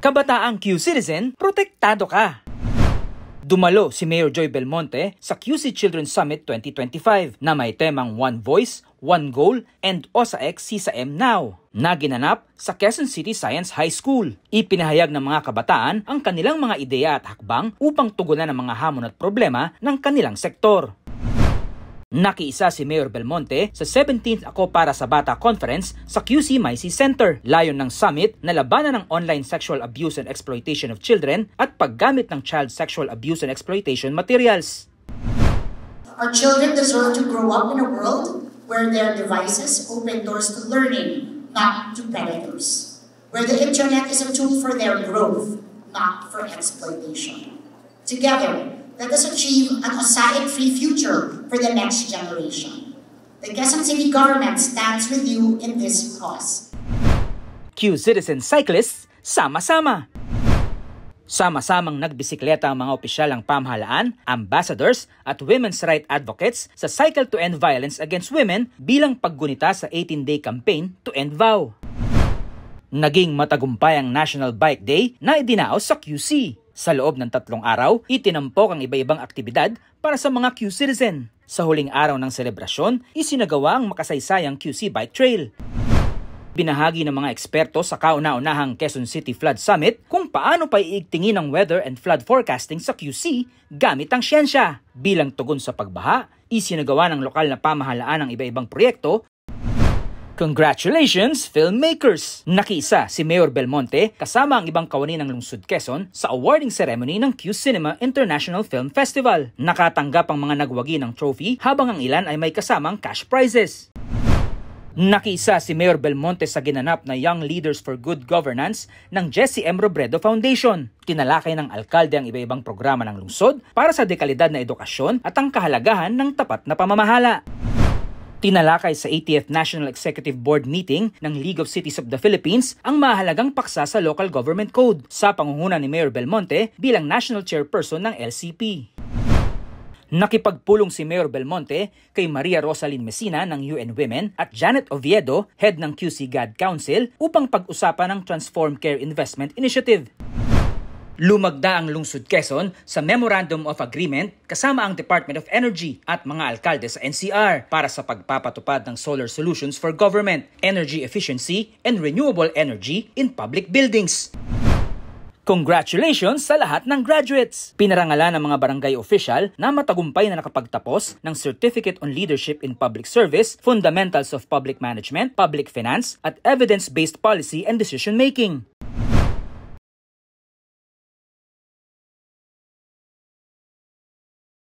Kabataang Q-Citizen, protektado ka! Dumalo si Mayor Joy Belmonte sa QC Children's Summit 2025 na may temang One Voice, One Goal, and OSAX CSAM Now na ginanap sa Quezon City Science High School. Ipinahayag ng mga kabataan ang kanilang mga ideya at hakbang upang tugunan ang mga hamon at problema ng kanilang sektor. Nakiisa si Mayor Belmonte sa 17th Ako Para sa Bata Conference sa QC Maisy Center. Layon ng summit na labanan ng online sexual abuse and exploitation of children at paggamit ng child sexual abuse and exploitation materials. Our children deserve to grow up in a world where their devices open doors to learning, not to predators. Where the internet is a tool for their growth, not for exploitation. Together, let us achieve an OSAIC-free future for the next generation. The Quezon City government stands with you in this cause. Q-Citizen cyclists, sama-sama! Sama-samang nagbisikleta ang mga opisyal ng pamahalaan, ambassadors at women's rights advocates sa Cycle to End Violence Against Women bilang paggunita sa 18-day campaign to end VOW. Naging matagumpay ang National Bike Day na idinaos sa QC. Sa loob ng 3 araw, itinampok ang iba-ibang aktibidad para sa mga Q-Citizen. Sa huling araw ng selebrasyon, isinagawa ang makasaysayang QC Bike Trail. Binahagi ng mga eksperto sa kauna-unahang Quezon City Flood Summit kung paano pa iigtingin ang weather and flood forecasting sa QC gamit ang siyensya. Bilang tugon sa pagbaha, isinagawa ng lokal na pamahalaan ang iba-ibang proyekto. Congratulations, filmmakers! Nakiisa si Mayor Belmonte kasama ang ibang kawani ng Lungsod Quezon sa awarding ceremony ng Q Cinema International Film Festival. Nakatanggap ang mga nagwagi ng trophy habang ang ilan ay may kasamang cash prizes. Nakiisa si Mayor Belmonte sa ginanap na Young Leaders for Good Governance ng Jesse M. Robredo Foundation. Tinalakay ng alkalde ang iba-ibang programa ng lungsod para sa dekalidad na edukasyon at ang kahalagahan ng tapat na pamamahala. Tinalakay sa 80th National Executive Board meeting ng League of Cities of the Philippines ang mahalagang paksa sa Local Government Code sa pangunguna ni Mayor Belmonte bilang National Chairperson ng LCP. Nakipagpulong si Mayor Belmonte kay Maria Rosalyn Messina ng UN Women at Janet Oviedo, head ng QC GAD Council, upang pag-usapan ang Transform Care Investment Initiative. Lumagda ang Lungsod Quezon sa Memorandum of Agreement kasama ang Department of Energy at mga alkalde sa NCR para sa pagpapatupad ng solar solutions for government, energy efficiency, and renewable energy in public buildings. Congratulations sa lahat ng graduates! Pinarangalan ng mga barangay official na matagumpay na nakapagtapos ng Certificate on Leadership in Public Service, Fundamentals of Public Management, Public Finance, at Evidence-Based Policy and Decision Making.